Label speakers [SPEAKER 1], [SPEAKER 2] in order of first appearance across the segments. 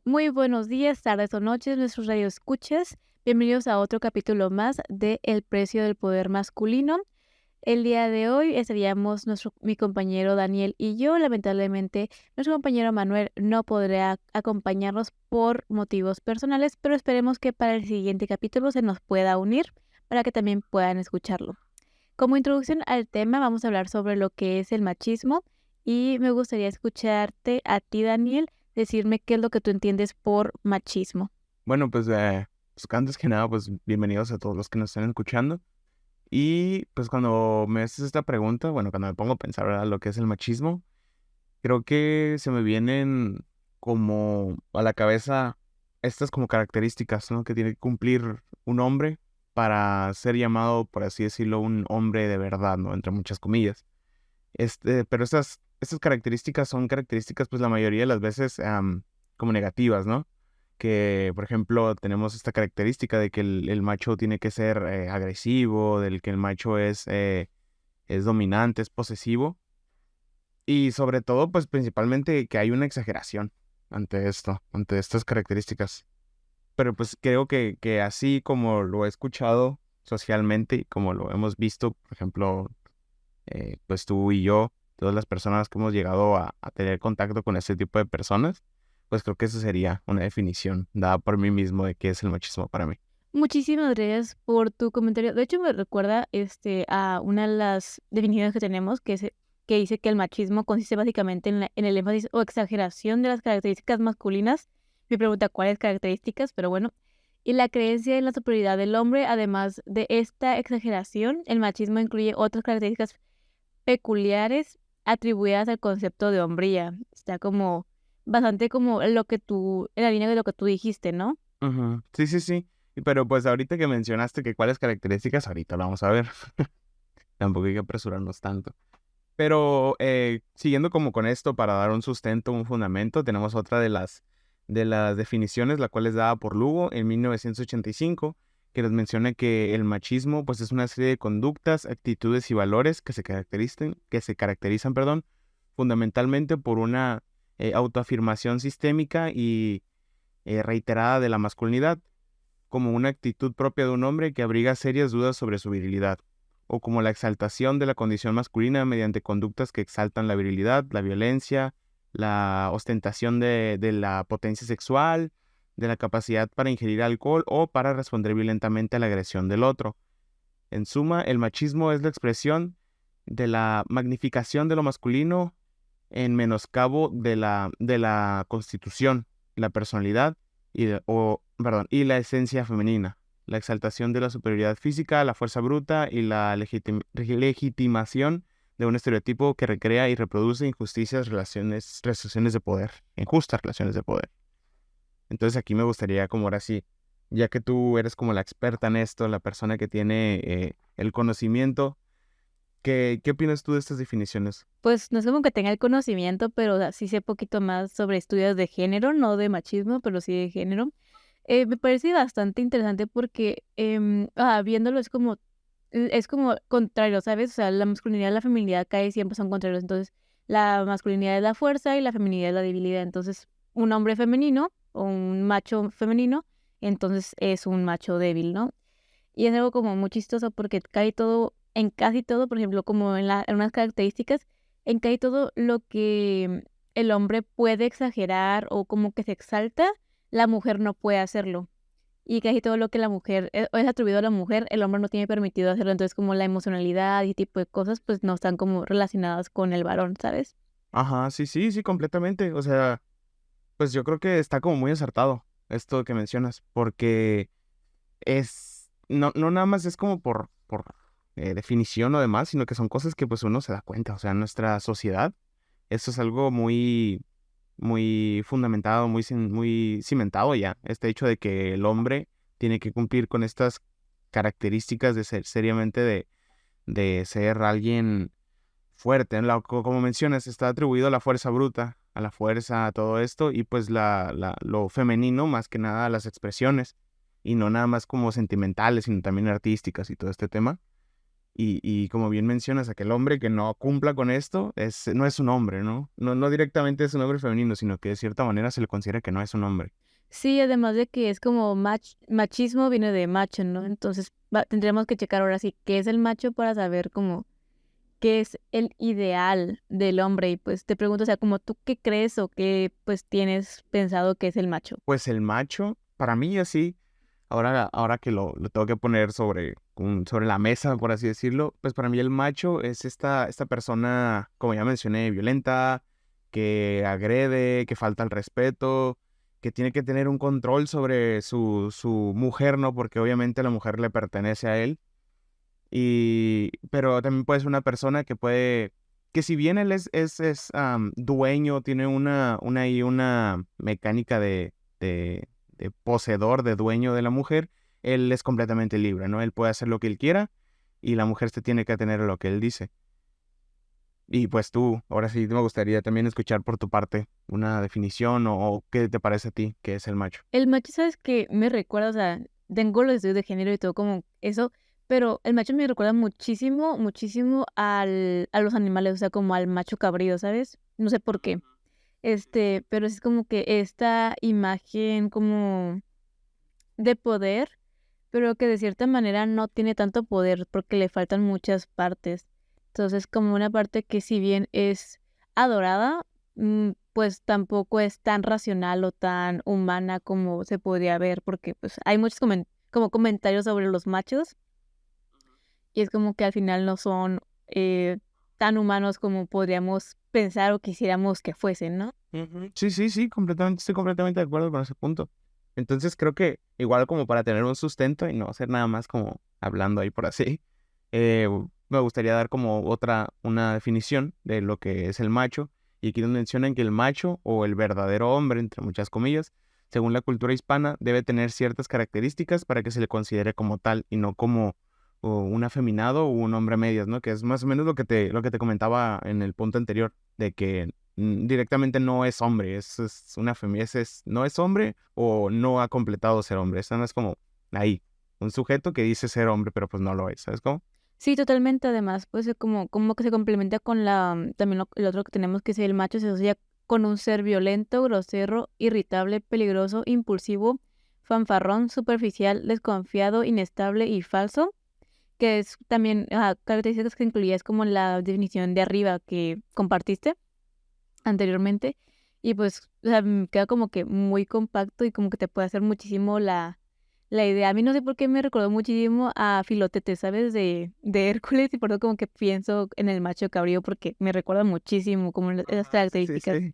[SPEAKER 1] Muy buenos días, tardes o noches, nuestros radioescuchas. Bienvenidos a otro capítulo más de El precio del poder masculino. El día de hoy estaríamos mi compañero Daniel y yo. Lamentablemente, nuestro compañero Manuel no podrá acompañarnos por motivos personales, pero esperemos que para el siguiente capítulo se nos pueda unir para que también puedan escucharlo. Como introducción al tema, vamos a hablar sobre lo que es el machismo y me gustaría escucharte a ti, Daniel, decirme qué es lo que tú entiendes por machismo.
[SPEAKER 2] Bueno, pues antes que nada, pues bienvenidos a todos los que nos están escuchando. Y pues cuando me haces esta pregunta, bueno, cuando me pongo a pensar, ¿verdad? Lo que es el machismo, creo que se me vienen como a la cabeza estas como características, ¿no? Que tiene que cumplir un hombre para ser llamado, por así decirlo, un hombre de verdad, ¿no? Entre muchas comillas. Pero estas características son características, pues la mayoría de las veces como negativas, ¿no? Que, por ejemplo, tenemos esta característica de que el macho tiene que ser agresivo, del que el macho es dominante, es posesivo, y sobre todo, pues principalmente que hay una exageración ante esto, ante estas características. Pero pues creo que así como lo he escuchado socialmente y como lo hemos visto, por ejemplo, pues tú y yo, todas las personas que hemos llegado a tener contacto con este tipo de personas, pues creo que esa sería una definición dada por mí mismo de qué es el machismo para mí.
[SPEAKER 1] Muchísimas gracias por tu comentario. De hecho, me recuerda a una de las definiciones que tenemos, que dice que el machismo consiste básicamente en el énfasis o exageración de las características masculinas. Me pregunta cuáles características, pero bueno. Y la creencia en la superioridad del hombre, además de esta exageración, el machismo incluye otras características peculiares atribuidas al concepto de hombría. Está como bastante como en la línea de lo que tú dijiste, ¿no?
[SPEAKER 2] Ujú. Sí, sí, sí. Pero pues ahorita que mencionaste que cuáles características, ahorita lo vamos a ver. Tampoco hay que apresurarnos tanto. Pero siguiendo como con esto, para dar un sustento, un fundamento, tenemos otra de las definiciones, la cual es dada por Lugo en 1985, que nos menciona que el machismo pues, es una serie de conductas, actitudes y valores que se caracterizan, perdón, fundamentalmente por una autoafirmación sistémica y reiterada de la masculinidad, como una actitud propia de un hombre que abriga serias dudas sobre su virilidad, o como la exaltación de la condición masculina mediante conductas que exaltan la virilidad, la violencia, la ostentación de la potencia sexual, de la capacidad para ingerir alcohol o para responder violentamente a la agresión del otro. En suma, el machismo es la expresión de la magnificación de lo masculino en menoscabo de la constitución, la personalidad y la esencia femenina, la exaltación de la superioridad física, la fuerza bruta y la legitimación de un estereotipo que recrea y reproduce relaciones de poder, injustas relaciones de poder. Entonces aquí me gustaría, como ahora sí, ya que tú eres como la experta en esto, la persona que tiene el conocimiento, ¿qué opinas tú de estas definiciones?
[SPEAKER 1] Pues, no es como que tenga el conocimiento, pero, sí sé poquito más sobre estudios de género, no de machismo, pero sí de género. Me parece bastante interesante porque, viéndolo es como contrario, ¿sabes? O sea, la masculinidad y la feminidad casi siempre son contrarios. Entonces, la masculinidad es la fuerza y la feminidad es la debilidad. Entonces, un hombre femenino o un macho femenino, entonces es un macho débil, ¿no? Y es algo como muy chistoso porque en casi todo, por ejemplo, como en unas características, en casi todo lo que el hombre puede exagerar o como que se exalta, la mujer no puede hacerlo. Y casi todo lo que la mujer es atribuido a la mujer, el hombre no tiene permitido hacerlo. Entonces, como la emocionalidad y tipo de cosas, pues no están como relacionadas con el varón, ¿sabes?
[SPEAKER 2] Ajá, sí, sí, sí, completamente. O sea, pues yo creo que está como muy acertado esto que mencionas, porque no nada más es como por definición o demás, sino que son cosas que pues uno se da cuenta. O sea, en nuestra sociedad, esto es algo muy, muy fundamentado, muy cimentado ya. Este hecho de que el hombre tiene que cumplir con estas características de ser seriamente de ser alguien fuerte, ¿no? Como mencionas, está atribuido a la fuerza bruta, a la fuerza, a todo esto, y pues lo femenino, más que nada a las expresiones, y no nada más como sentimentales, sino también artísticas y todo este tema. Y como bien mencionas, aquel hombre que no cumpla con esto no es un hombre, ¿no? No directamente es un hombre femenino, sino que de cierta manera se le considera que no es un hombre.
[SPEAKER 1] Sí, además de que es como machismo viene de macho, ¿no? Entonces tendríamos que checar ahora sí qué es el macho para saber como qué es el ideal del hombre. Y pues te pregunto, o sea, como tú qué crees o qué pues tienes pensado que es el macho.
[SPEAKER 2] Pues el macho, para mí así, ahora que lo tengo que poner sobre la mesa, por así decirlo, pues para mí el macho es esta persona, como ya mencioné, violenta, que agrede, que falta el respeto, que tiene que tener un control sobre su mujer, ¿no? Porque obviamente la mujer le pertenece a él. Pero también puede ser una persona que si bien él es dueño, tiene una mecánica de poseedor, de dueño de la mujer, él es completamente libre, ¿no? Él puede hacer lo que él quiera y la mujer se tiene que atener a lo que él dice. Y pues tú, ahora sí me gustaría también escuchar por tu parte una definición o qué te parece a ti que es el macho.
[SPEAKER 1] El macho, ¿sabes qué? Me recuerda, o sea, tengo los estudios de género y todo como eso, pero el macho me recuerda muchísimo, muchísimo a los animales, o sea, como al macho cabrío, ¿sabes? No sé por qué. Pero es como que esta imagen como de poder, pero que de cierta manera no tiene tanto poder porque le faltan muchas partes. Entonces, como una parte que si bien es adorada, pues tampoco es tan racional o tan humana como se podría ver, porque pues hay muchos como comentarios sobre los machos y es como que al final no son tan humanos como podríamos pensar o quisiéramos que fuesen, ¿no?
[SPEAKER 2] Ujú. Sí, sí, sí, completamente, estoy completamente de acuerdo con ese punto. Entonces creo que igual como para tener un sustento y no hacer nada más como hablando ahí por así, me gustaría dar como una definición de lo que es el macho. Y aquí nos mencionan que el macho o el verdadero hombre, entre muchas comillas, según la cultura hispana, debe tener ciertas características para que se le considere como tal y no como un afeminado o un hombre a medias, ¿no? Que es más o menos lo que te comentaba en el punto anterior, de que directamente no es hombre, es una femia, no es hombre o no ha completado ser hombre. Eso no es como ahí, un sujeto que dice ser hombre, pero pues no lo es, ¿sabes cómo?
[SPEAKER 1] Sí, totalmente. Además, pues como que se complementa con también el otro que tenemos que es el macho se asocia con un ser violento, grosero, irritable, peligroso, impulsivo, fanfarrón, superficial, desconfiado, inestable y falso, que es también características que incluías como la definición de arriba que compartiste anteriormente. Y pues, o sea, queda como que muy compacto y como que te puede hacer muchísimo la idea. A mí no sé por qué me recordó muchísimo a Filotete, ¿sabes? De Hércules, y por eso como que pienso en el macho cabrío porque me recuerda muchísimo como esas
[SPEAKER 2] Ajá, sí, sí,
[SPEAKER 1] características.
[SPEAKER 2] sí.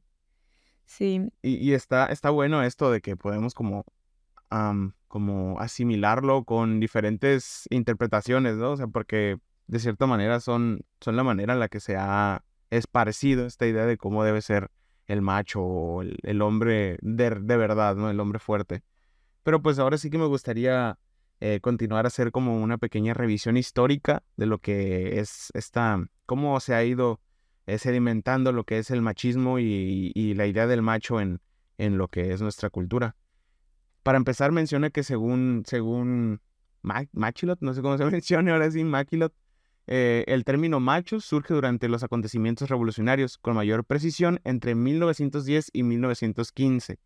[SPEAKER 1] Sí,
[SPEAKER 2] Y está bueno esto de que podemos como asimilarlo con diferentes interpretaciones, ¿no? O sea, porque de cierta manera son la manera en la que se ha esparcido esta idea de cómo debe ser el macho o el hombre de verdad, ¿no? El hombre fuerte. Pero pues ahora sí que me gustaría continuar a hacer como una pequeña revisión histórica de lo que es cómo se ha ido sedimentando lo que es el machismo y la idea del macho en lo que es nuestra cultura. Para empezar, menciona que según Machilot, no sé cómo se menciona ahora sí, Machilot, el término macho surge durante los acontecimientos revolucionarios con mayor precisión entre 1910 y 1915.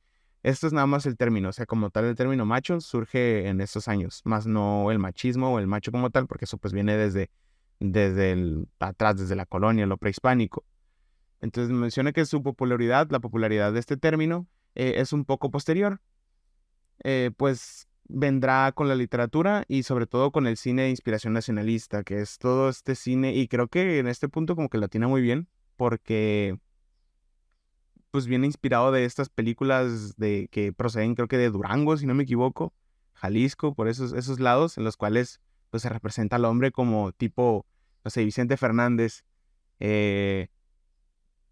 [SPEAKER 2] Esto es nada más el término, o sea, como tal el término macho surge en estos años, más no el machismo o el macho como tal, porque eso pues viene atrás, desde la colonia, lo prehispánico. Entonces menciona que la popularidad de este término, es un poco posterior, pues vendrá con la literatura y sobre todo con el cine de inspiración nacionalista, que es todo este cine, y creo que en este punto como que lo tiene muy bien, porque pues viene inspirado de estas películas que proceden creo que de Durango, si no me equivoco, Jalisco, por esos lados en los cuales pues se representa al hombre como tipo, no sé, Vicente Fernández, eh,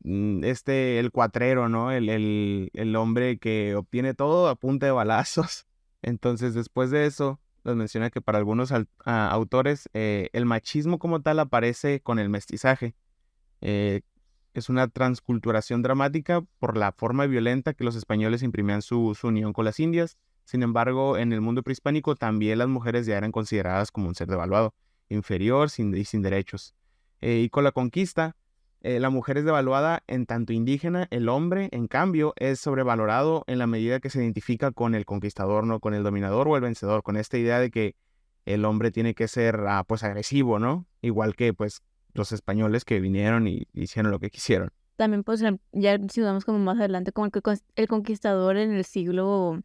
[SPEAKER 2] el cuatrero, ¿no? El hombre que obtiene todo a punta de balazos. Entonces, después de eso, nos menciona que para algunos autores, el machismo como tal aparece con el mestizaje. Eh, es una transculturación dramática por la forma violenta que los españoles imprimían su unión con las indias. Sin embargo, en el mundo prehispánico también las mujeres ya eran consideradas como un ser devaluado. inferior y sin derechos. Y con la conquista, la mujer es devaluada en tanto indígena, el hombre, en cambio, es sobrevalorado en la medida que se identifica con el conquistador, ¿no? Con el dominador o el vencedor, con esta idea de que el hombre tiene que ser, pues, agresivo, ¿no? Igual que, pues, los españoles que vinieron y hicieron lo que quisieron.
[SPEAKER 1] También, pues, ya si vamos como más adelante, como que el conquistador en el siglo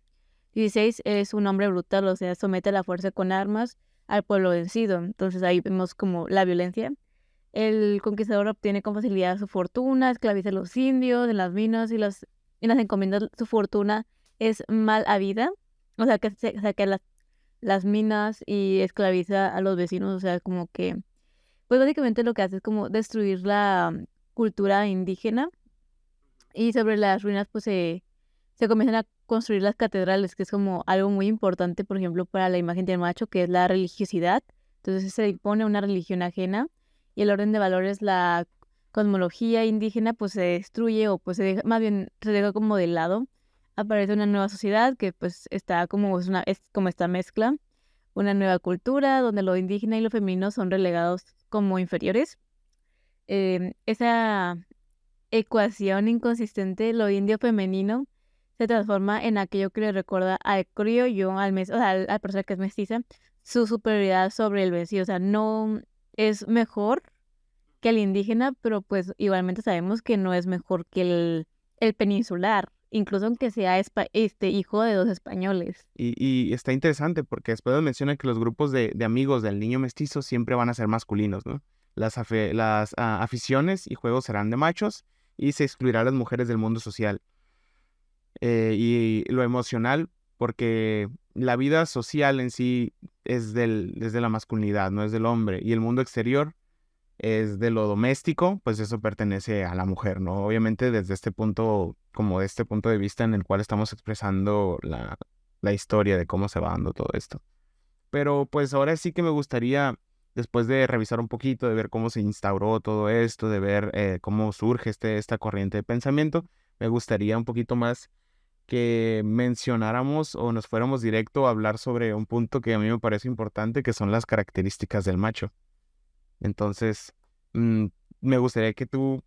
[SPEAKER 1] XVI es un hombre brutal, o sea, somete a la fuerza con armas al pueblo vencido. Entonces ahí vemos como la violencia. El conquistador obtiene con facilidad su fortuna, esclaviza a los indios en las minas y en las encomiendas su fortuna es mal habida, o sea, que saquea las minas y esclaviza a los vecinos, o sea, como que, pues básicamente lo que hace es como destruir la cultura indígena y sobre las ruinas pues se comienzan a construir las catedrales, que es como algo muy importante, por ejemplo, para la imagen del macho, que es la religiosidad. Entonces se impone una religión ajena y el orden de valores, la cosmología indígena, pues se destruye o pues se deja, más bien se deja como de lado. Aparece una nueva sociedad que pues está como, es como esta mezcla, una nueva cultura donde lo indígena y lo femenino son relegados como inferiores. Esa ecuación inconsistente, lo indio femenino se transforma en aquello que le recuerda al criollo, o sea, a la persona que es mestiza, su superioridad sobre el vencido. O sea, no es mejor que el indígena, pero pues igualmente sabemos que no es mejor que el peninsular, incluso aunque sea hijo de dos españoles.
[SPEAKER 2] Y está interesante porque después menciona que los grupos de amigos del niño mestizo siempre van a ser masculinos, ¿no? Las aficiones y juegos serán de machos y se excluirá a las mujeres del mundo social. Y lo emocional, porque la vida social en sí es de la masculinidad, no es del hombre. Y el mundo exterior es de lo doméstico, pues eso pertenece a la mujer, ¿no? Obviamente desde este punto, como de este punto de vista en el cual estamos expresando la historia de cómo se va dando todo esto. Pero pues ahora sí que me gustaría, después de revisar un poquito, de ver cómo se instauró todo esto, de ver cómo surge esta corriente de pensamiento, me gustaría un poquito más que mencionáramos o nos fuéramos directo a hablar sobre un punto que a mí me parece importante, que son las características del macho. Entonces, me gustaría que tú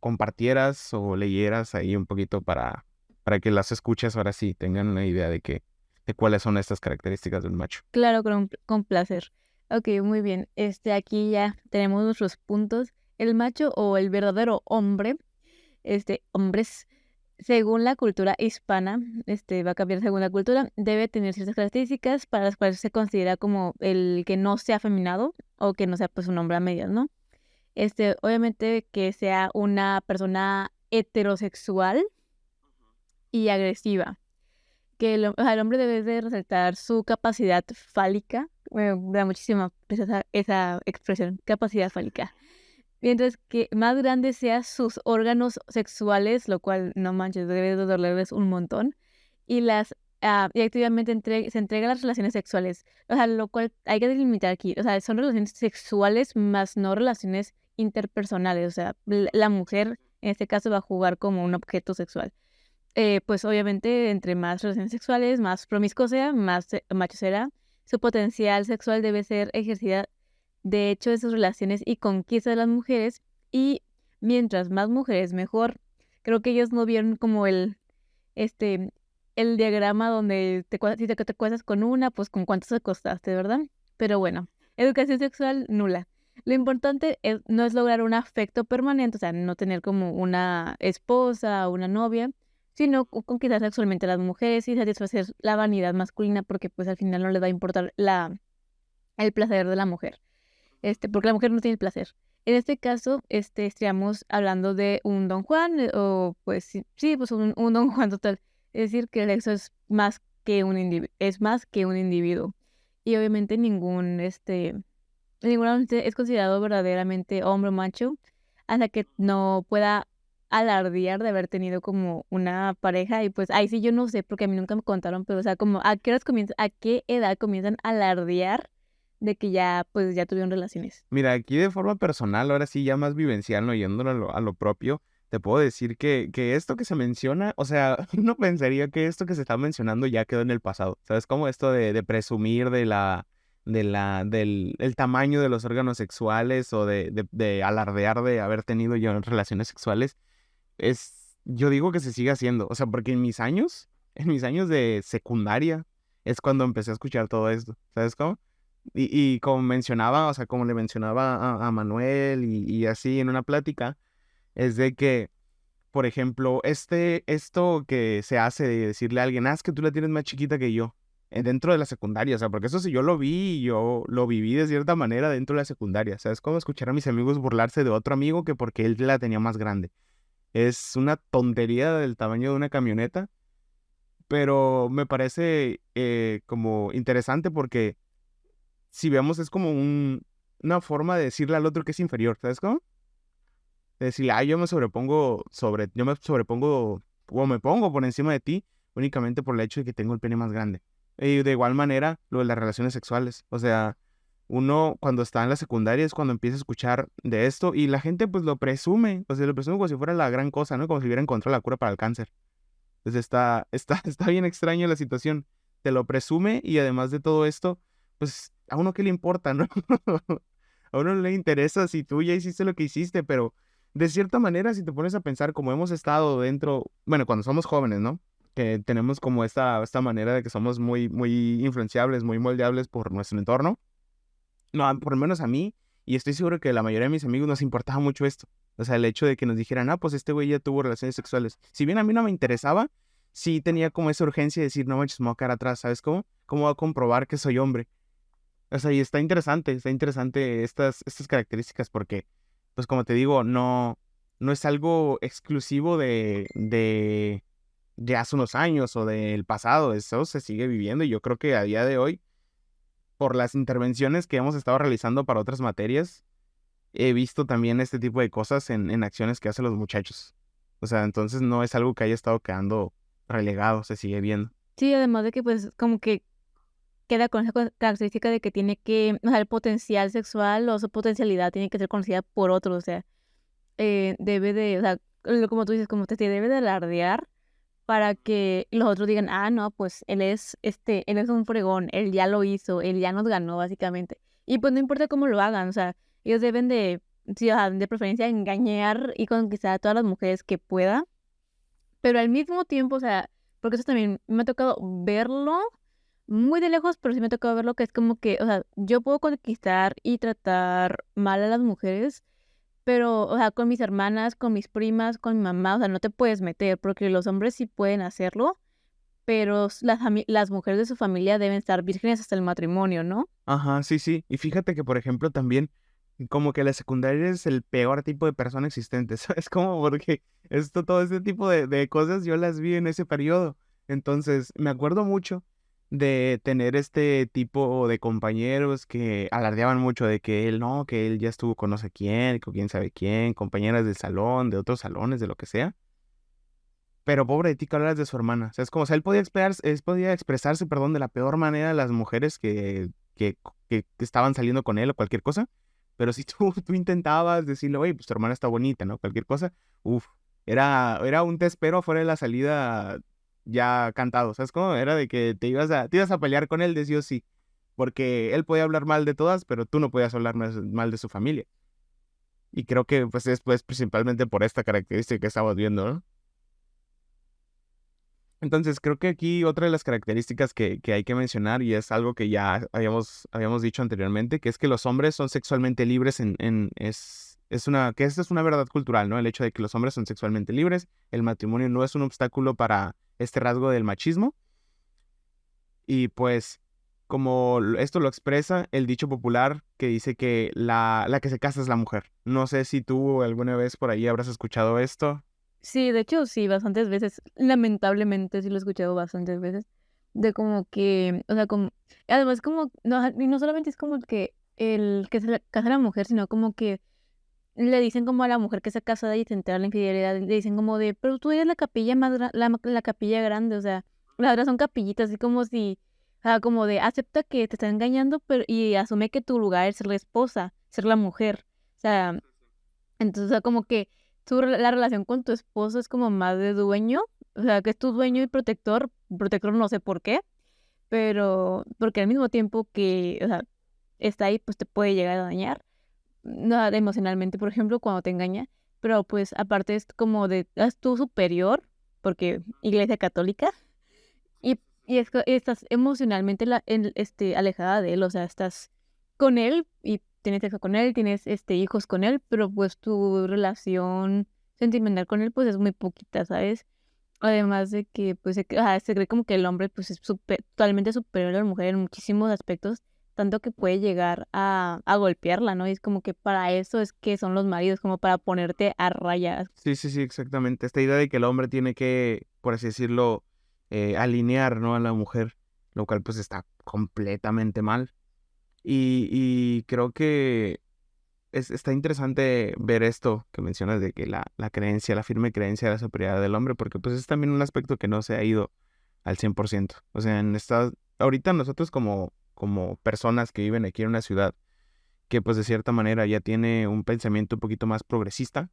[SPEAKER 2] compartieras o leyeras ahí un poquito para que las escuches ahora sí tengan una idea de cuáles son estas características del macho.
[SPEAKER 1] Claro, con placer. Ok, muy bien. Aquí ya tenemos nuestros puntos. El macho o el verdadero hombre, hombres, según la cultura hispana, va a cambiar según la cultura, debe tener ciertas características para las cuales se considera como el que no sea afeminado o que no sea pues un hombre a medias, ¿no? Obviamente que sea una persona heterosexual y agresiva. Que o sea, el hombre debe de resaltar su capacidad fálica. Me da muchísima risa esa expresión, capacidad fálica. Mientras que más grandes sean sus órganos sexuales, lo cual, no manches, debe de dolerles un montón. Y y activamente se entrega a las relaciones sexuales. O sea, lo cual hay que delimitar aquí. O sea, son relaciones sexuales más no relaciones interpersonales. O sea, la mujer en este caso va a jugar como un objeto sexual. Pues obviamente entre más relaciones sexuales, más promiscuo sea, más macho será. Su potencial sexual debe ser ejercida de hecho de sus relaciones y conquista de las mujeres. Y mientras más mujeres, mejor. Creo que ellos no vieron como este, el diagrama donde si te acuestas con una, pues con cuántos te acostaste, ¿verdad? Pero bueno, educación sexual nula. Lo importante no es lograr un afecto permanente, o sea, no tener como una esposa o una novia, sino conquistar sexualmente a las mujeres y satisfacer la vanidad masculina, porque pues al final no les va a importar el placer de la mujer, porque la mujer no tiene placer. En este caso, estaríamos hablando de un Don Juan, o pues sí, pues un Don Juan total. Es decir, que el sexo es más que un individuo. Y obviamente ninguno es considerado verdaderamente hombre o macho hasta que no pueda alardear de haber tenido como una pareja. Y pues ahí sí yo no sé, porque a mí nunca me contaron, pero o sea, como a qué edad comienzan a alardear de que ya, pues ya tuvieron relaciones.
[SPEAKER 2] Mira, aquí de forma personal, ahora sí ya más vivencial, no yéndolo a lo propio, te puedo decir que esto que se menciona, o sea, uno pensaría que esto que se está mencionando ya quedó en el pasado, ¿sabes? Como esto de presumir del el tamaño de los órganos sexuales o de alardear de haber tenido yo relaciones sexuales, yo digo que se sigue haciendo. O sea, porque en mis años de secundaria, es cuando empecé a escuchar todo esto. ¿Sabes cómo? Y como mencionaba, o sea, como le mencionaba a Manuel y así en una plática, es de que, por ejemplo, esto que se hace de decirle a alguien, es que tú la tienes más chiquita que yo, dentro de la secundaria, o sea, porque eso sí yo lo vi y yo lo viví de cierta manera dentro de la secundaria, ¿sabes? Como escuchar a mis amigos burlarse de otro amigo que porque él la tenía más grande. Es una tontería del tamaño de una camioneta, pero me parece como interesante porque si vemos es como una forma de decirle al otro que es inferior, ¿sabes cómo? De decirle, yo me sobrepongo o me pongo por encima de ti únicamente por el hecho de que tengo el pene más grande. Y de igual manera, lo de las relaciones sexuales. O sea, uno cuando está en la secundaria es cuando empieza a escuchar de esto y la gente pues lo presume, o sea, lo presume como si fuera la gran cosa, ¿no? Como si hubiera encontrado la cura para el cáncer. Entonces está bien extraño la situación. Te lo presume y además de todo esto, pues a uno qué le importa, ¿no? A uno no le interesa si tú ya hiciste lo que hiciste, pero de cierta manera, si te pones a pensar como hemos estado dentro, bueno, cuando somos jóvenes, ¿no? Que tenemos como esta manera de que somos muy influenciables, muy moldeables por nuestro entorno. No, por lo menos a mí, y estoy seguro que la mayoría de mis amigos nos importaba mucho esto. O sea, el hecho de que nos dijeran, pues este güey ya tuvo relaciones sexuales. Si bien a mí no me interesaba, sí tenía como esa urgencia de decir, no manches, me voy a quedar atrás, ¿sabes cómo? ¿Cómo voy a comprobar que soy hombre? O sea, y está interesante estas características porque, pues como te digo, no es algo exclusivo de hace unos años o del pasado, eso se sigue viviendo y yo creo que a día de hoy, por las intervenciones que hemos estado realizando para otras materias, he visto también este tipo de cosas en acciones que hacen los muchachos. O sea, entonces no es algo que haya estado quedando relegado, se sigue viendo.
[SPEAKER 1] Sí, además de que, pues, como que queda con esa característica de que tiene que, o sea, el potencial sexual o su potencialidad tiene que ser conocida por otros, o sea, debe de, o sea, como tú dices, como te debe de alardear para que los otros digan, no, pues él es un fregón, él ya lo hizo, él ya nos ganó, básicamente. Y pues no importa cómo lo hagan, o sea, ellos deben de, sí, o sea, de preferencia engañar y conquistar a todas las mujeres que pueda, pero al mismo tiempo, o sea, porque eso también me ha tocado verlo muy de lejos, pero sí me ha tocado verlo que es como que, o sea, yo puedo conquistar y tratar mal a las mujeres, pero, o sea, con mis hermanas, con mis primas, con mi mamá, o sea, no te puedes meter, porque los hombres sí pueden hacerlo, pero las mujeres de su familia deben estar vírgenes hasta el matrimonio, ¿no?
[SPEAKER 2] Ajá, sí, sí. Y fíjate que, por ejemplo, también como que la secundaria es el peor tipo de persona existente, ¿sabes? Como porque todo este tipo de cosas yo las vi en ese periodo. Entonces, me acuerdo mucho de tener este tipo de compañeros que alardeaban mucho de que él no, que él ya estuvo con no sé quién, con quién sabe quién, compañeras del salón, de otros salones, de lo que sea. Pero pobre de ti que hablas de su hermana. O sea, es como, o sea, él podía expresarse, perdón, de la peor manera a las mujeres que estaban saliendo con él o cualquier cosa. Pero si tú intentabas decirle, oye, pues tu hermana está bonita, ¿no? Cualquier cosa, uff, era un te espero afuera de la salida ya cantado. ¿Sabes cómo? Era de que te ibas a pelear con él de sí o sí. Porque él podía hablar mal de todas, pero tú no podías hablar mal de su familia. Y creo que pues es pues, principalmente por esta característica que estamos viendo, ¿no? Entonces, creo que aquí otra de las características que hay que mencionar, y es algo que ya habíamos dicho anteriormente, que es que los hombres son sexualmente libres que esta es una verdad cultural, ¿no? El hecho de que los hombres son sexualmente libres, el matrimonio no es un obstáculo para este rasgo del machismo, y pues, esto lo expresa el dicho popular que dice que la que se casa es la mujer. No sé si tú alguna vez por ahí habrás escuchado esto.
[SPEAKER 1] Sí, de hecho, sí, bastantes veces. Lamentablemente sí lo he escuchado bastantes veces. De como que, o sea, como, además como, no, y no solamente es como que el que se casa a la mujer, sino como que le dicen como a la mujer que está casada y se entera la infidelidad, le dicen como de, pero tú eres la capilla más la capilla grande, o sea, las otras son capillitas, así como si, o sea, como de acepta que te está engañando, pero y asume que tu lugar es ser la esposa, ser la mujer. O sea, entonces, o sea, como que la relación con tu esposo es como más de dueño, o sea, que es tu dueño y protector, protector no sé por qué, pero porque al mismo tiempo que, o sea, está ahí, pues te puede llegar a dañar, no, emocionalmente, por ejemplo, cuando te engaña, pero pues aparte es como de, es tu superior, porque Iglesia Católica, y estás emocionalmente alejada de él, o sea, estás con él y tienes sexo con él, tienes hijos con él, pero pues tu relación sentimental con él pues es muy poquita, ¿sabes? Además de que pues se cree como que el hombre pues es totalmente superior a la mujer en muchísimos aspectos, tanto que puede llegar a golpearla, ¿no? Y es como que para eso es que son los maridos, como para ponerte a raya.
[SPEAKER 2] Sí, sí, sí, exactamente. Esta idea de que el hombre tiene que, por así decirlo, alinear, ¿no? A la mujer, lo cual pues está completamente mal. Y creo que está interesante ver esto que mencionas de que la creencia, la firme creencia de la superioridad del hombre, porque pues es también un aspecto que no se ha ido al 100%. O sea, ahorita nosotros como personas que viven aquí en una ciudad que pues de cierta manera ya tiene un pensamiento un poquito más progresista,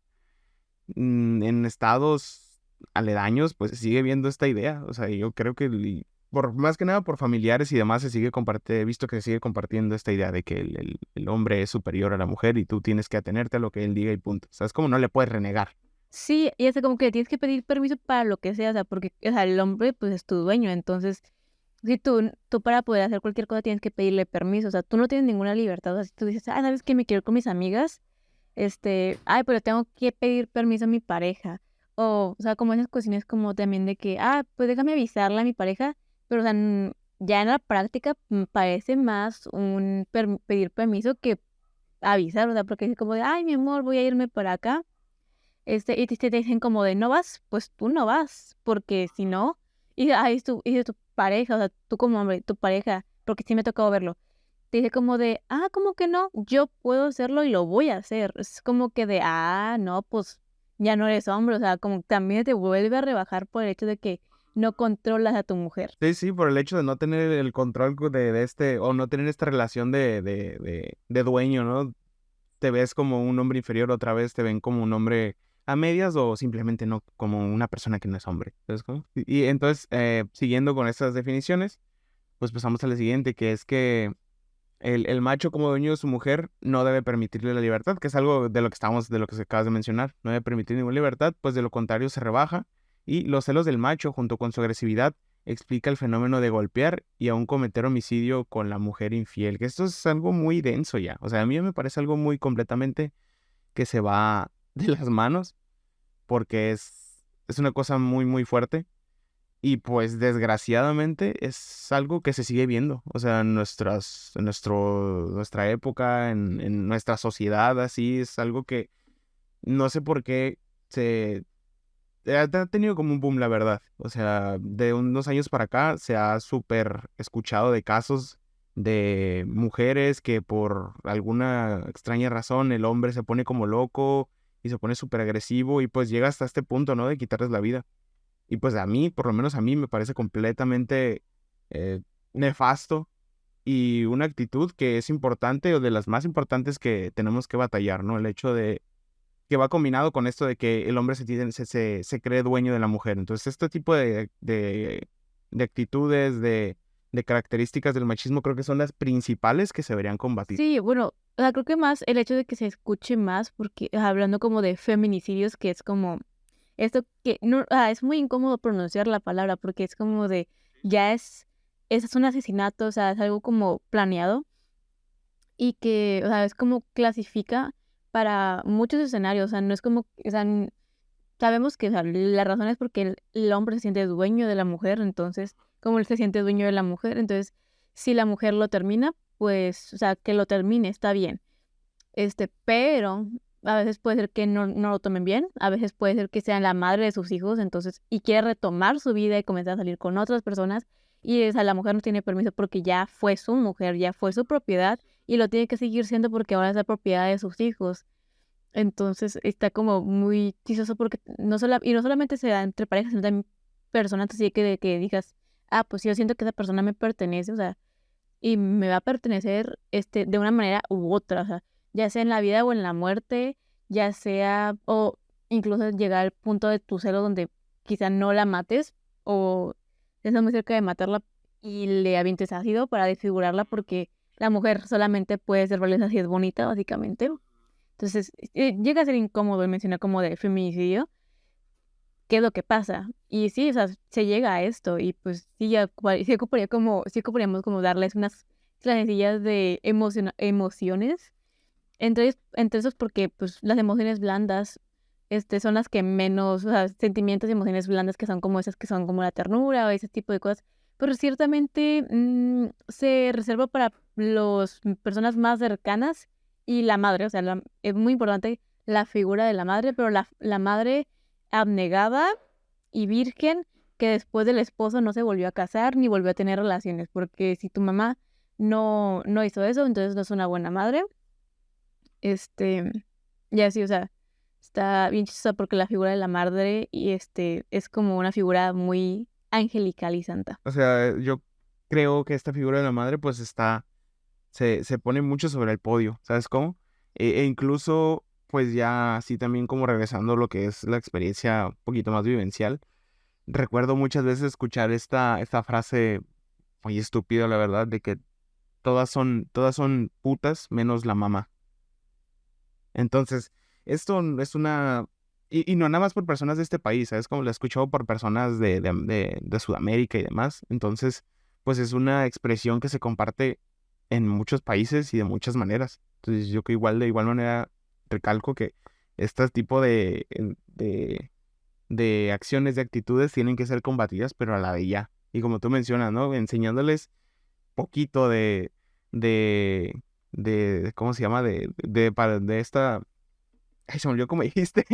[SPEAKER 2] en estados aledaños pues se sigue viendo esta idea. O sea, yo creo que por más que nada por familiares y demás se sigue compartiendo, he visto que se sigue compartiendo esta idea de que el hombre es superior a la mujer y tú tienes que atenerte a lo que él diga y punto. O sea, es como no le puedes renegar.
[SPEAKER 1] Sí, y es como que tienes que pedir permiso para lo que sea, o sea, porque, o sea, el hombre pues es tu dueño, entonces, si tú para poder hacer cualquier cosa tienes que pedirle permiso, o sea, tú no tienes ninguna libertad, o sea, si tú dices, ah, ¿sabes qué? Me quiero ir con mis amigas, ay, pero tengo que pedir permiso a mi pareja, o sea, como esas cuestiones como también de que, ah, pues déjame avisarle a mi pareja, pero, o sea, ya en la práctica parece más un pedir permiso que avisar, o sea, porque es como de, ay, mi amor, voy a irme para acá. Y te dicen como de: "¿No vas?". Pues tú no vas, porque si no y es tu pareja, o sea, tú como hombre, tu pareja, porque sí me ha tocado verlo, te dice como de: "Ah, ¿cómo que no? Yo puedo hacerlo y lo voy a hacer". Es como que de: "Ah, no, pues ya no eres hombre", o sea, como también te vuelve a rebajar por el hecho de que no controlas a tu mujer.
[SPEAKER 2] Sí, sí, por el hecho de no tener el control o no tener esta relación de dueño, ¿no? Te ves como un hombre inferior otra vez, te ven como un hombre a medias o simplemente no como una persona que no es hombre. ¿Sabes cómo? Y entonces, siguiendo con estas definiciones, pues pasamos a la siguiente, que es que el macho como dueño de su mujer no debe permitirle la libertad, que es algo de lo que se acabas de mencionar. No debe permitir ninguna libertad, pues de lo contrario se rebaja. Y los celos del macho, junto con su agresividad, explica el fenómeno de golpear y aún cometer homicidio con la mujer infiel. Que esto es algo muy denso ya. O sea, a mí me parece algo muy completamente que se va de las manos, porque es una cosa muy, muy fuerte. Y pues desgraciadamente es algo que se sigue viendo, o sea, nuestra época, en nuestra sociedad, así, es algo que no sé por qué ha tenido como un boom, la verdad. O sea, de unos años para acá se ha súper escuchado de casos de mujeres que por alguna extraña razón el hombre se pone como loco y se pone súper agresivo y pues llega hasta este punto, ¿no? De quitarles la vida. Y pues a mí, por lo menos a mí, me parece completamente eh, nefasto y una actitud que es importante o de las más importantes que tenemos que batallar, ¿no? El hecho de que va combinado con esto de que el hombre se cree dueño de la mujer. Entonces, este tipo de actitudes, de características del machismo, creo que son las principales que se deberían combatir.
[SPEAKER 1] Sí, bueno, o sea, creo que más el hecho de que se escuche más, porque hablando como de feminicidios, que es como esto que no, es muy incómodo pronunciar la palabra porque es como de, ya es un asesinato, o sea, es algo como planeado y que, o sea, es como clasifica para muchos escenarios, o sea, no es como, o sea, sabemos que, o sea, la razón es porque el hombre se siente dueño de la mujer, entonces, como él se siente dueño de la mujer, entonces, si la mujer lo termina, pues, o sea, que lo termine, está bien. Pero a veces puede ser que no lo tomen bien, a veces puede ser que sea la madre de sus hijos, entonces, y quiere retomar su vida y comenzar a salir con otras personas, y esa la mujer no tiene permiso porque ya fue su mujer, ya fue su propiedad, y lo tiene que seguir siendo porque ahora es la propiedad de sus hijos. Entonces, está como muy chistoso porque no solamente se da entre parejas, sino también personas así que digas: "Ah, pues yo siento que esa persona me pertenece", o sea, y me va a pertenecer, de una manera u otra, o sea, ya sea en la vida o en la muerte, ya sea o incluso llegar al punto de tu celo donde quizá no la mates o estés muy cerca de matarla y le avientes ácido para desfigurarla porque la mujer solamente puede ser valiosa si es bonita, básicamente. Entonces, llega a ser incómodo el mencionar como de feminicidio, qué es lo que pasa. Y sí, o sea, se llega a esto y pues sí, sí ocuparíamos como darles unas clasecillas de emociones, entre esos porque pues las emociones blandas son las que menos, o sea, sentimientos y emociones blandas que son como esas que son como la ternura o ese tipo de cosas, pero ciertamente se reserva para las personas más cercanas y la madre, o sea, es muy importante la figura de la madre, pero la madre abnegada y virgen que después del esposo no se volvió a casar ni volvió a tener relaciones, porque si tu mamá no hizo eso, entonces no es una buena madre. Este, y así, o sea, está bien chistosa porque la figura de la madre y es como una figura muy angelical y santa.
[SPEAKER 2] O sea, yo creo que esta figura de la madre pues se pone mucho sobre el podio, ¿sabes cómo? E incluso pues ya así también como regresando a lo que es la experiencia un poquito más vivencial, recuerdo muchas veces escuchar esta frase muy estúpida, la verdad, de que todas son putas menos la mamá. Entonces, esto es una... Y no nada más por personas de este país, ¿sabes? Como lo he escuchado por personas de Sudamérica y demás. Entonces, pues es una expresión que se comparte en muchos países y de muchas maneras. Entonces, yo que de igual manera recalco que este tipo de acciones, de actitudes tienen que ser combatidas, pero a la de ya. Y como tú mencionas, ¿no? Enseñándoles poquito de, ¿cómo se llama? De esta, ay, se me olvidó cómo dijiste,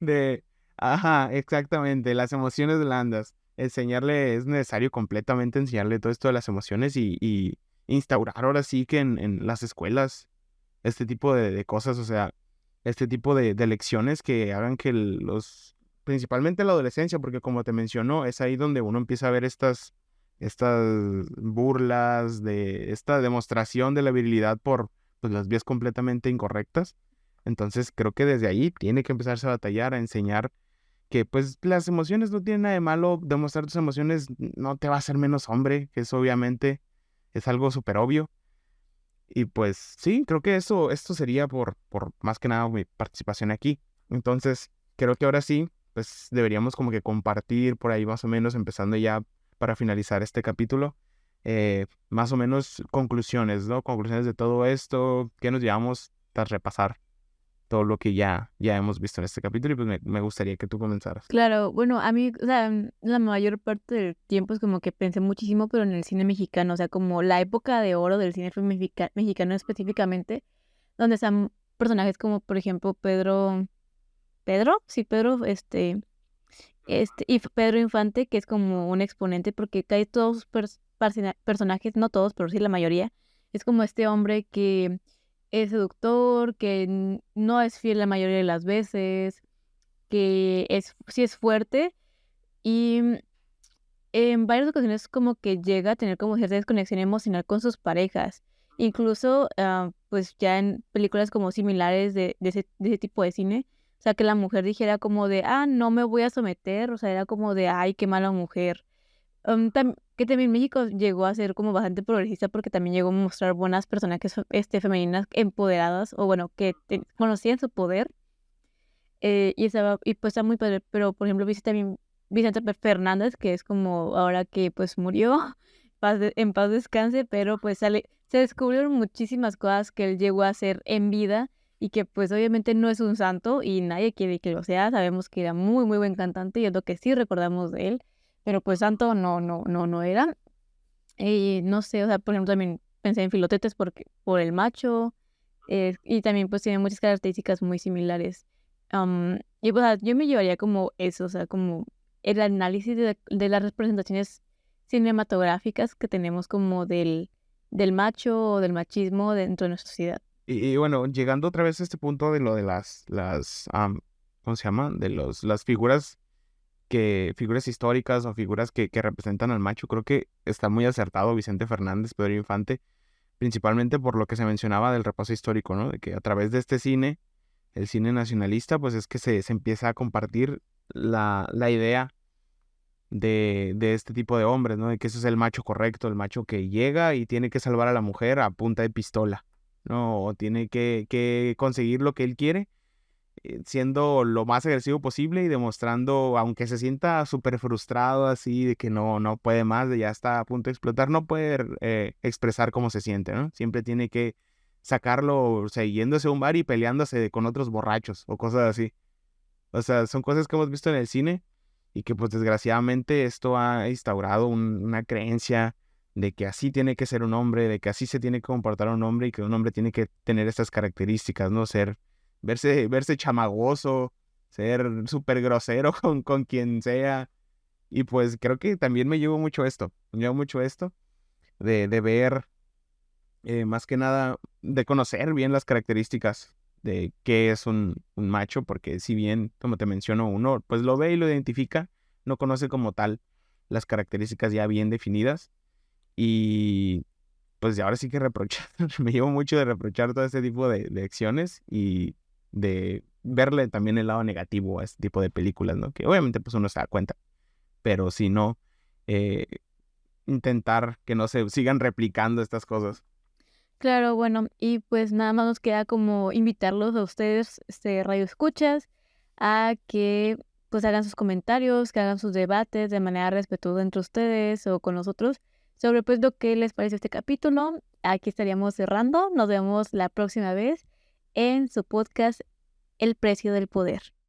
[SPEAKER 2] de, ajá, exactamente, las emociones blandas. Enseñarle, es necesario completamente enseñarle todo esto de las emociones y instaurar ahora sí que en las escuelas este tipo de cosas, o sea, este tipo de lecciones que hagan que principalmente la adolescencia, porque como te mencionó, es ahí donde uno empieza a ver estas burlas, de esta demostración de la virilidad por pues, las vías completamente incorrectas. Entonces creo que desde ahí tiene que empezarse a batallar, a enseñar que pues las emociones no tienen nada de malo, demostrar tus emociones no te va a hacer menos hombre, que eso obviamente es algo súper obvio. Y pues sí, creo que esto sería por más que nada mi participación aquí. Entonces, creo que ahora sí, pues deberíamos como que compartir por ahí más o menos, empezando ya para finalizar este capítulo, más o menos conclusiones, ¿no? Conclusiones de todo esto, qué nos llevamos tras repasar todo lo que ya hemos visto en este capítulo y pues me gustaría que tú comenzaras.
[SPEAKER 1] Claro, bueno, a mí, o sea, la mayor parte del tiempo es como que pensé muchísimo, pero en el cine mexicano, o sea, como la época de oro del cine mexicano específicamente, donde están personajes como, por ejemplo, Pedro, y Pedro Infante, que es como un exponente, porque casi todos sus personajes, no todos, pero sí la mayoría, es como este hombre que es seductor, que no es fiel la mayoría de las veces, que sí es fuerte y en varias ocasiones como que llega a tener como cierta desconexión emocional con sus parejas. Incluso, pues ya en películas como similares de ese tipo de cine, o sea, que la mujer dijera como de, no me voy a someter, o sea, era como de, ay, qué mala mujer. Que también México llegó a ser como bastante progresista porque también llegó a mostrar buenas personajes femeninas empoderadas o bueno, que conocían su poder y pues está muy padre, pero por ejemplo, viste también Vicente Fernández, que es como ahora que pues murió, en paz descanse, pero pues se descubrieron muchísimas cosas que él llegó a hacer en vida y que pues obviamente no es un santo y nadie quiere que lo sea, sabemos que era muy muy buen cantante y es lo que sí recordamos de él, pero pues santo no era. Y no sé, o sea, por ejemplo, también pensé en Filotetes por el macho, y también pues tiene muchas características muy similares. Y pues yo me llevaría como eso, o sea, como el análisis de las representaciones cinematográficas que tenemos como del macho o del machismo dentro de nuestra sociedad.
[SPEAKER 2] Y bueno, llegando otra vez a este punto de lo de ¿cómo se llama? Las figuras históricas o figuras que representan al macho, creo que está muy acertado Vicente Fernández, Pedro Infante, principalmente por lo que se mencionaba del repaso histórico, ¿no? De que a través de este cine, el cine nacionalista, pues es que se empieza a compartir la idea de este tipo de hombres, ¿no? De que ese es el macho correcto, el macho que llega y tiene que salvar a la mujer a punta de pistola, ¿no? O tiene que conseguir lo que él quiere, siendo lo más agresivo posible y demostrando, aunque se sienta súper frustrado así, de que no puede más, de ya está a punto de explotar, no puede expresar cómo se siente, ¿no? Siempre tiene que sacarlo, o sea, yéndose a un bar y peleándose con otros borrachos o cosas así. O sea, son cosas que hemos visto en el cine y que pues desgraciadamente esto ha instaurado una creencia de que así tiene que ser un hombre, de que así se tiene que comportar un hombre y que un hombre tiene que tener estas características, ¿no? Verse chamagoso, ser súper grosero con quien sea. Y pues creo que también me llevo mucho esto de ver, más que nada, de conocer bien las características de qué es un macho, porque si bien, como te menciono, uno pues lo ve y lo identifica, no conoce como tal las características ya bien definidas. Y pues ahora sí que reprochar, me llevo mucho de reprochar todo este tipo de acciones y de verle también el lado negativo a este tipo de películas, ¿no? Que obviamente pues uno se da cuenta, pero si no, eh, intentar que no se sigan replicando estas cosas.
[SPEAKER 1] Claro, bueno, y pues nada más nos queda como invitarlos a ustedes, radioescuchas, a que pues hagan sus comentarios, que hagan sus debates de manera respetuosa entre ustedes o con nosotros sobre pues lo que les parece este capítulo. Aquí estaríamos cerrando. Nos vemos la próxima vez en su podcast El precio del poder.